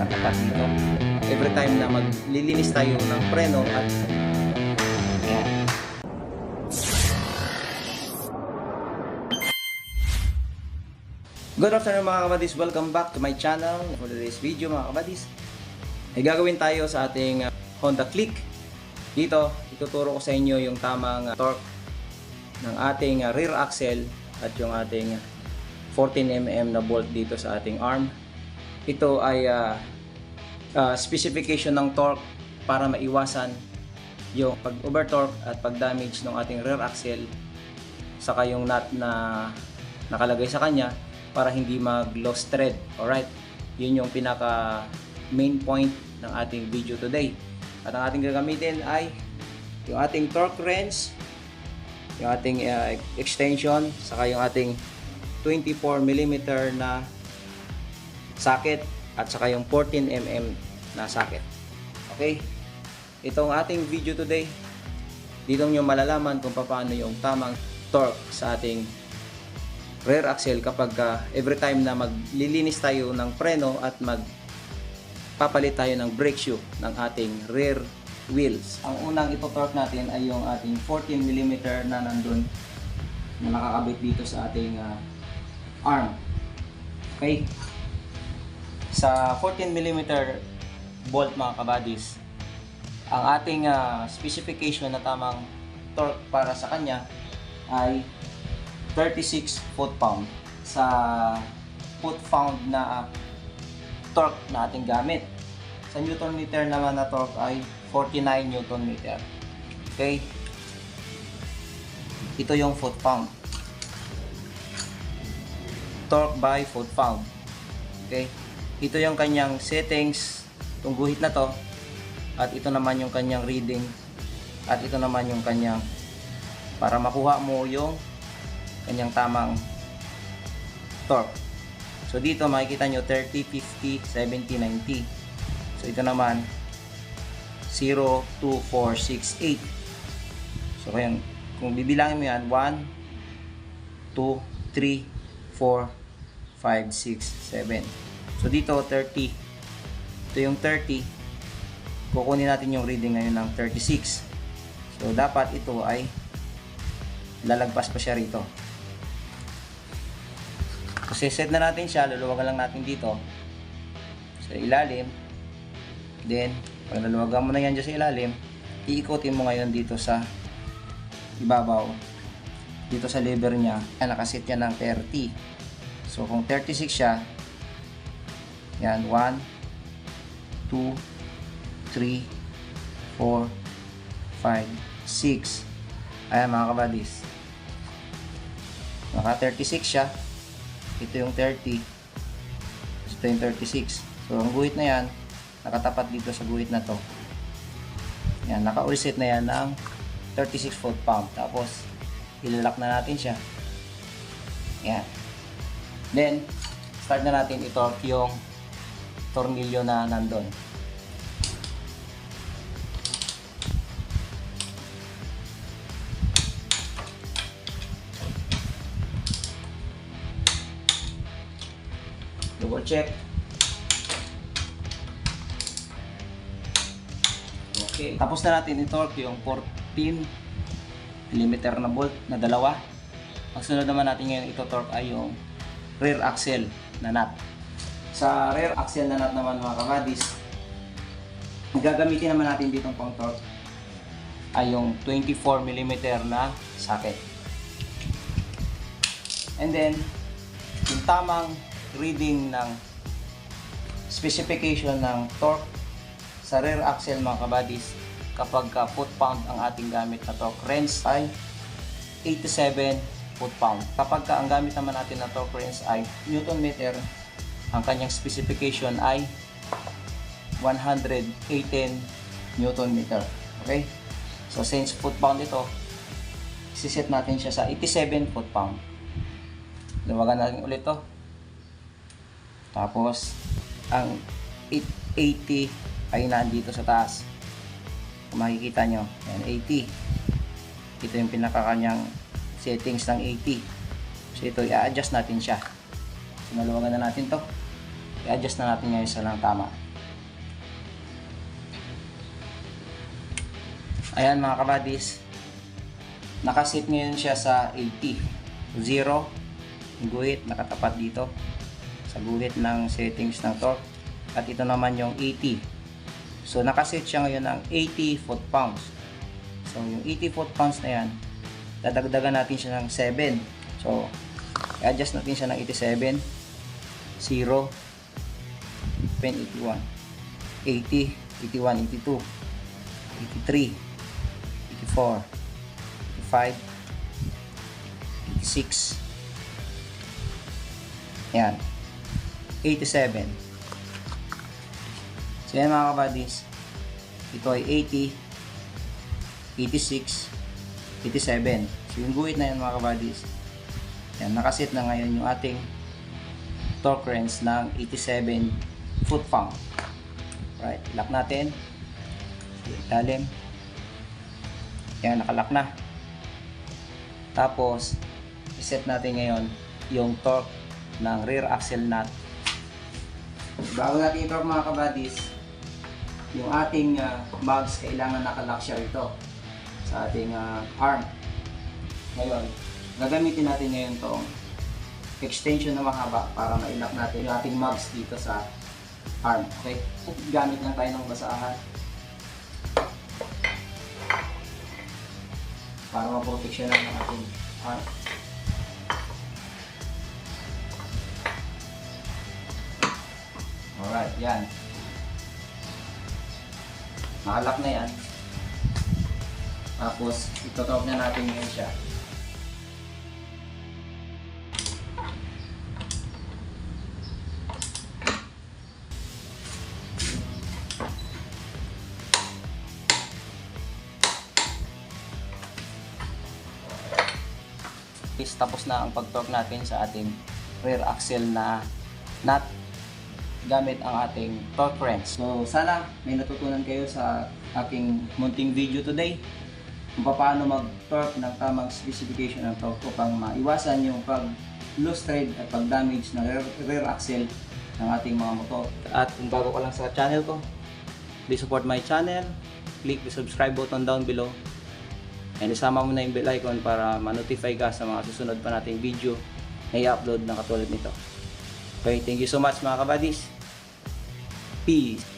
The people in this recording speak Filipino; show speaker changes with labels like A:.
A: nakatapat dito. Every time na maglilinis tayo ng preno at ayan. Good afternoon mga kabadis, welcome back to my channel. For today's video mga kabadis ay gagawin tayo sa ating Honda Click. Dito, ituturo ko sa inyo yung tamang torque ng ating rear axle at yung ating 14mm na bolt dito sa ating arm. Ito ay specification ng torque para maiwasan yung pag-over-torque at pag-damage ng ating rear axle, saka yung nut na nakalagay sa kanya para hindi mag-lost thread. Alright, yun yung pinaka main point ng ating video today. At ang ating gagamitin ay yung ating torque wrench, yung ating extension, saka yung ating 24mm na socket at saka yung 14mm na socket. Okay, itong ating video today, dito nyo malalaman kung paano yung tamang torque sa ating rear axle kapag every time na maglilinis tayo ng preno at magpapalit tayo ng brake shoe ng ating rear wheels. Ang unang ito-torque natin ay yung ating 14mm na nandun na nakakabit dito sa ating arm. Okay, sa 14mm bolt mga kabadis, ang ating specification na tamang torque para sa kanya ay 36 foot-pound. Sa foot-pound na torque na ating gamit. Sa newton meter naman na torque ay 49 newton meter. Okay, ito yung foot-pound, torque by foot-pound. Okay, ito yung kanyang settings, itong guhit na to, at ito naman yung kanyang reading, at ito naman yung kanyang para makuha mo yung kanyang tamang torque. So dito makikita nyo 30, 50, 70, 90. So ito naman 0, 2, 4, 6, 8. So kung bibilangin mo yan 1, 2, 3, 4, 5, 6, 7. So dito 30. Ito yung 30. Kukunin natin yung reading ngayon ng 36. So dapat ito ay lalagpas pa siya rito. Kasi set na natin siya, luluwagan lang natin dito sa ilalim. Then, pag naluwagan mo na yan dyan sa ilalim, iikotin mo ngayon dito sa ibabaw, dito sa lever niya. Nakaset yan ng 30. So, kung 36 siya, yan, 1, 2, 3, 4, 5, 6. Ayan mga kabadis. Naka 36 siya. Ito yung 30. Ito yung 36. So, ang guhit na yan, nakatapat dito sa guhit na to. Yan, naka-reset na yan ng 36 foot-pound. Tapos, ilalak na natin siya. Yan. Then, start na natin i-torque yung tornilyo na nandun. Double check. Okay. Tapos na natin i-torque yung 14mm na bolt na dalawa. Ang sunod naman natin ngayon ito-torque ay yung rear axle na nut. Sa rear axle na nut naman mga kabadis, gagamitin naman natin ditong pang torque ay yung 24mm na socket. And then, yung tamang reading ng specification ng torque sa rear axle mga kabadis kapag foot-pound ang ating gamit na torque wrench ay 87 foot-pound. Kapag ang gamit naman natin na torque wrench ay newton meter, ang kanyang specification ay 118 newton meter. Okay, so since foot-pound ito, isiset natin siya sa 87 foot-pound. Luwagan natin ulit to. Tapos, ang 80 ay nandito sa taas. Kung makikita nyo, yan, 80. Ito yung pinakakanyang settings ng 80. So, ito, i-adjust natin siya. So, naluwagan na natin to. I-adjust na natin ngayon sa lang tama. Ayan mga kabadis, nakasit ngayon siya sa 80. 0, yung guhit nakatapat dito sa guhit ng settings ng torque. At ito naman yung 80. So nakasit siya ngayon ng 80 foot-pounds. So yung 80 foot-pounds na yan, dadagdagan natin siya ng 7. So i-adjust natin siya ng 87, 0, 81, 80, 81, 82, 83, 84, 85, 86, yan, 87. So yan mga kabadis, ito ay 80, 86, 87. So yung guhit na yan mga kabadis, yan, nakasit na ngayon yung ating torque wrench ng 87 foot-pound. Right, lock natin. Ilalim. Yan, nakalock na. Tapos, iset natin ngayon yung torque ng rear axle nut. Bago natin i-torque mga kabadis, yung ating mugs, kailangan nakalock siya rito sa ating arm. Ngayon, gagamitin natin ngayon tong extension na mahaba para ma-lock natin yung ating mugs dito sa arm. Okay? Gamit lang tayo ng basahan para ma-protection lang ng ating arm. Alright, yan. Nakalock na yan. Tapos, ito-torque na natin ngayon siya. Tapos na ang pag-torque natin sa ating rear axle na nut gamit ang ating torque wrench. So sana may natutunan kayo sa aking munting video today kung paano mag-torque ng tamang specification ng torque upang maiwasan yung pag-loose thread at pag-damage ng rear axle ng ating mga motor. At kung bago ka lang sa channel ko, please support my channel, click the subscribe button down below. And isama mo na yung bell icon para ma-notify ka sa mga susunod pa nating video na i-upload na katulad nito. Okay, thank you so much mga kabadis. Peace!